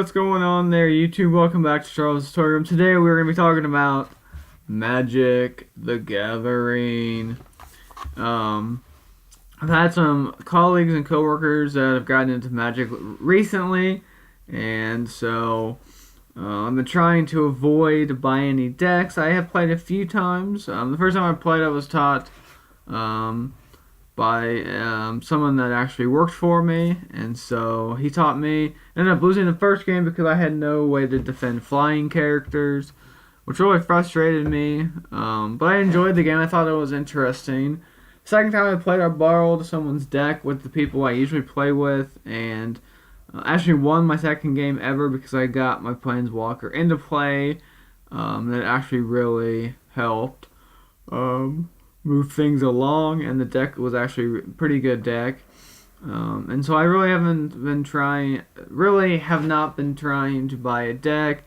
what's going on there, YouTube? Welcome back to Charles' Toy Room. Today we're going to be talking about Magic the Gathering. I've had some colleagues and coworkers that have gotten into Magic recently, and so I've been trying to avoid buying any decks. I have played a few times. The first time I played, I was taught by someone that actually worked for me, and so he taught me. Ended up losing the first game because I had no way to defend flying characters, which really frustrated me. But I enjoyed the game. I thought it was interesting. Second time I played, I borrowed someone's deck with the people I usually play with, and actually won my second game ever because I got my Planeswalker into play. That actually really helped move things along, and the deck was actually a pretty good deck. And so I really have not been trying to buy a deck.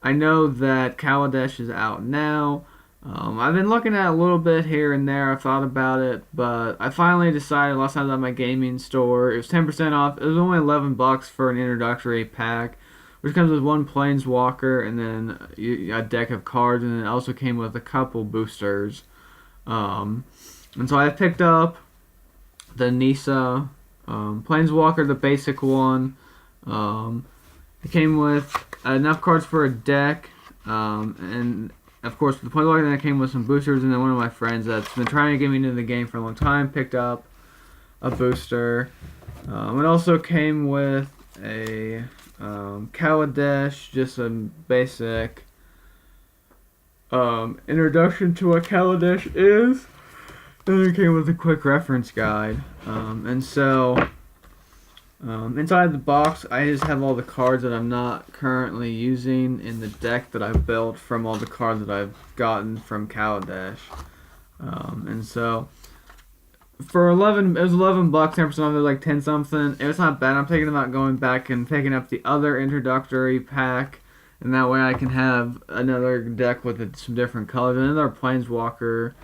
I know that Kaladesh is out now. I've been looking at it a little bit here and there. I've thought about it, but I finally decided last time at my gaming store. It was 10% off. It was only $11 for an introductory pack, which comes with one Planeswalker and then a deck of cards, and it also came with a couple boosters. And so I picked up the Nissa Planeswalker, the basic one. It came with enough cards for a deck, and of course the Planeswalker that came with some boosters, and then one of my friends that's been trying to get me into the game for a long time picked up a booster. It also came with a Kaladesh, just a basic introduction to what Kaladesh is. Then it came with a quick reference guide. And so inside the box, I just have all the cards that I'm not currently using in the deck that I've built from all the cards that I've gotten from Kaladesh. And so for it was $11, 10% off, it was like 10 something. It was not bad. I'm thinking about going back and picking up the other introductory pack, and that way I can have another deck with some different colors, another Planeswalker,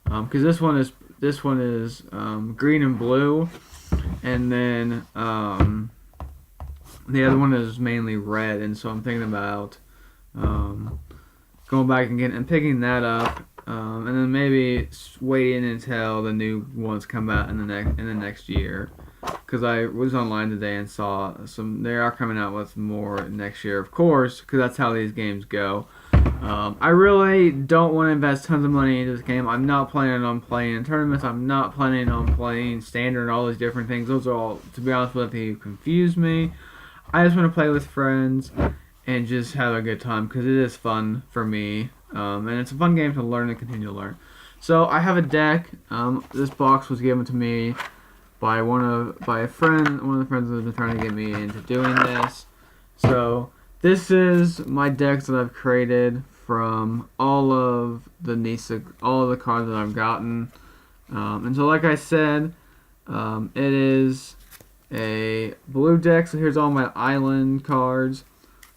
because this one is green and blue, and then the other one is mainly red, and so I'm thinking about going back and picking that up, and then maybe waiting until the new ones come out in the next year. Because I was online today and saw they are coming out with more next year, of course, because that's how these games go. I really don't want to invest tons of money into this game. I'm not planning on playing in tournaments. I'm not planning on playing standard and all these different things. Those are all, to be honest with you, confuse me. I just want to play with friends and just have a good time because it is fun for me. And it's a fun game to learn and continue to learn. So I have a deck. This box was given to me by one of the friends who's been trying to get me into doing this. So this is my decks that I've created from all of the cards that I've gotten. And so like I said, it is a blue deck. So here's all my island cards.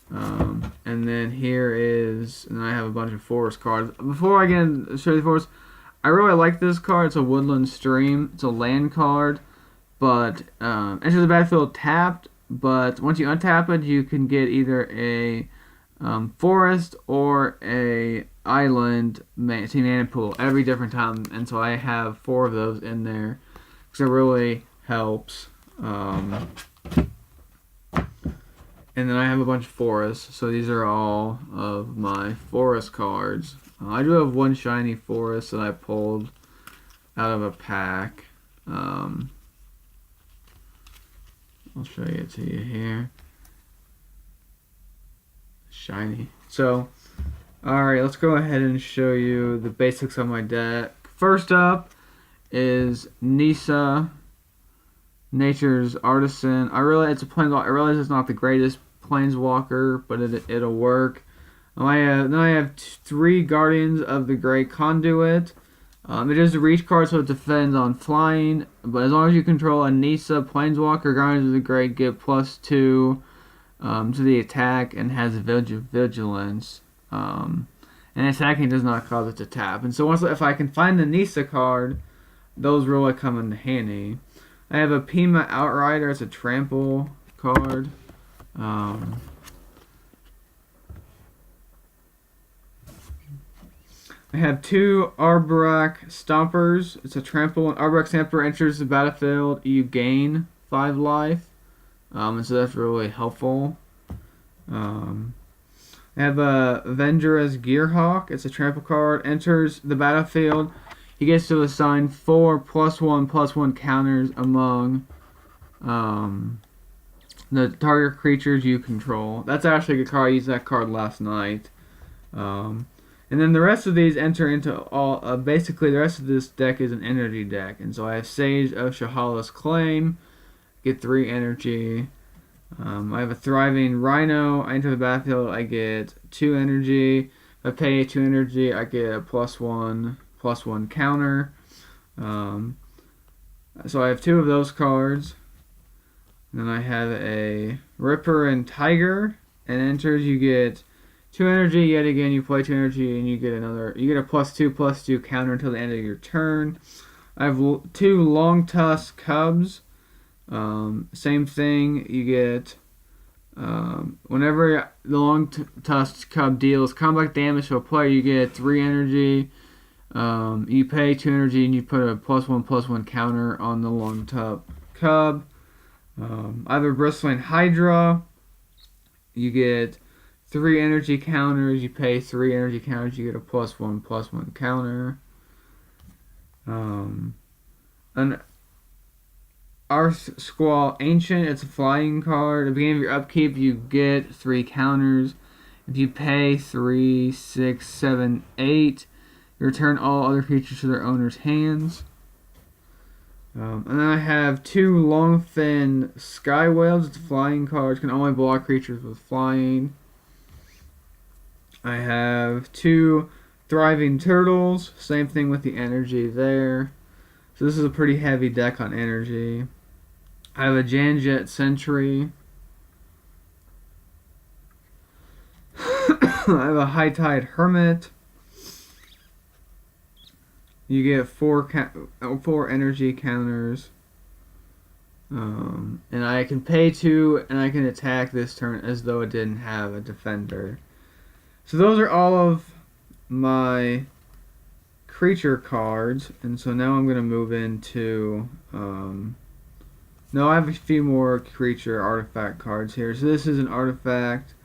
And then and I have a bunch of forest cards. Before I show you the forest, I really like this card. It's a Woodland Stream. It's a land card. But enters the battlefield tapped, but once you untap it, you can get either a forest or a island team mana pool every different time, and so I have 4 of those in there because it really helps. And then I have a bunch of forests, so these are all of my forest cards. I do have one shiny forest that I pulled out of a pack. I'll show it to you here. Shiny. So, alright, let's go ahead and show you the basics of my deck. First up is Nissa, Nature's Artisan. It's a Planeswalker. I realize it's not the greatest Planeswalker, but it'll work. Then I have 3 Guardians of the Great Conduit. It is a reach card, so it defends on flying, but as long as you control a Nissa Planeswalker, Guardians of the Great get +2 to the attack and has vigilance. And attacking does not cause it to tap. And so if I can find the Nissa card, those really come in handy. I have a Pima Outrider. It's a trample card. I have two Arbok Stompers. It's a trample. When Arbok Stamper enters the battlefield, you gain 5 life. And so that's really helpful. I have a Venger's Gearhawk. It's a trample card. Enters the battlefield. He gets to assign 4 +1/+1 counters among the target creatures you control. That's actually a good card. I used that card last night. And then the rest of these enter into all. Basically, the rest of this deck is an energy deck. And so I have Sage of Shahala's Claim. Get 3 energy. I have a Thriving Rhino. I enter the battlefield. I get 2 energy. If I pay 2 energy, I get a +1/+1 counter. So I have 2 of those cards. And then I have a Ripper and Tiger. And enters, you get 2 energy. Yet again, you play 2 energy, and you get a +2/+2 counter until the end of your turn. I have 2 Long Tusk Cubs. Same thing. You get whenever the Long Tusk Cub deals combat damage to a player, you get 3 energy. You pay 2 energy, and you put a +1/+1 counter on the Long Tusk Cub. I have a Bristling Hydra. You get 3 energy counters. You pay 3 energy counters. You get a +1/+1 counter. An Arth Squall Ancient. It's a flying card. At the beginning of your upkeep, you get 3 counters. If you pay 3, 6, 7, 8, you return all other creatures to their owner's hands. And then I have 2 Longfin Sky Whales. It's a flying card. It can only block creatures with flying. I have 2 Thriving Turtles. Same thing with the energy there. So this is a pretty heavy deck on energy. I have a Janjet Sentry. I have a High Tide Hermit. You get 4 energy counters. And I can pay 2, and I can attack this turn as though it didn't have a defender. So those are all of my creature cards. And so now I'm going to move into... no, I have a few more creature artifact cards here. So this is an artifact.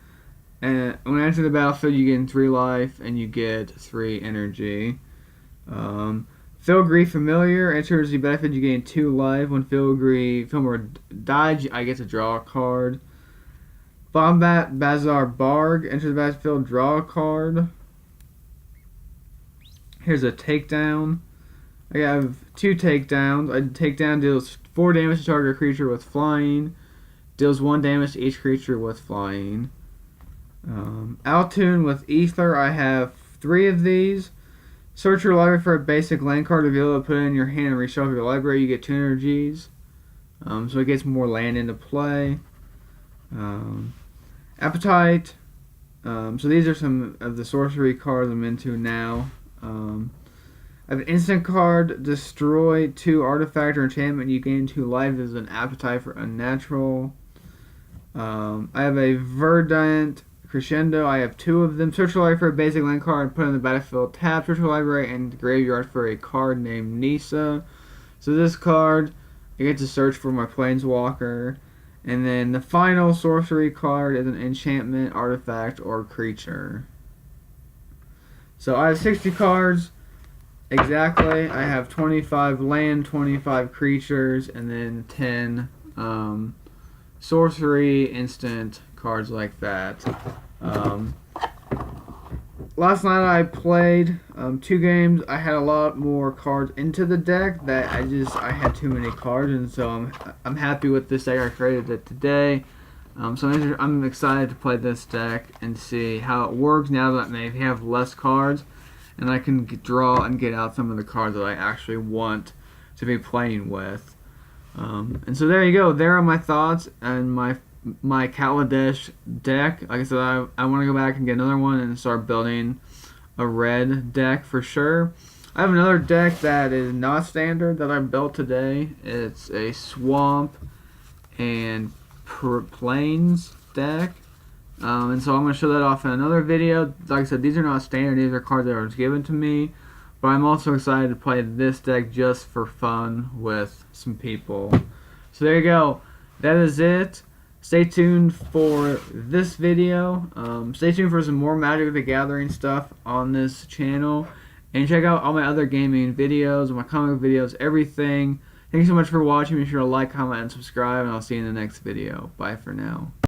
And when I enter the battlefield, you get 3 life, and you get 3 energy. Filigree Familiar enters the battlefield, you gain 2 life. When Filigree dies, I get to draw a card. Bombat Bazaar Barg enters the battlefield, draw a card. Here's a takedown. I have 2 takedowns. A takedown deals 4 damage to target creature with flying. Deals 1 damage to each creature with flying. Altune with Ether. I have 3 of these. Search your library for a basic land card, reveal it, put it in your hand, and reshuffle your library. You get 2 energies. So it gets more land into play. Appetite. So these are some of the sorcery cards I'm into now. I have an instant card, destroy 2 artifact or enchantment. You gain 2 life as an appetite for unnatural. I have a Verdant Crescendo. I have 2 of them. Search your library for a basic land card and put it in the battlefield tab. Search your library and graveyard for a card named Nisa. So this card, I get to search for my Planeswalker. And then the final sorcery card is an enchantment, artifact, or creature. So I have 60 cards. Exactly. I have 25 land, 25 creatures, and then 10 sorcery, instant cards like that. Last night I played 2 games. I had a lot more cards into the deck that I had too many cards, and so I'm happy with this deck. I created it today. So I'm excited to play this deck and see how it works now that I maybe have less cards, and I can draw and get out some of the cards that I actually want to be playing with. And so there you go. There are my thoughts and my Kaladesh deck. Like I said, I want to go back and get another one and start building a red deck for sure. I have another deck that is not standard that I built today. It's a swamp and plains deck. And so I'm going to show that off in another video. Like I said, these are not standard. These are cards that were given to me. But I'm also excited to play this deck just for fun with some people. So there you go. That is it. Stay tuned for this video. Stay tuned for some more Magic the Gathering stuff on this channel. And check out all my other gaming videos, my comic videos, everything. Thank you so much for watching. Make sure to like, comment, and subscribe. And I'll see you in the next video. Bye for now.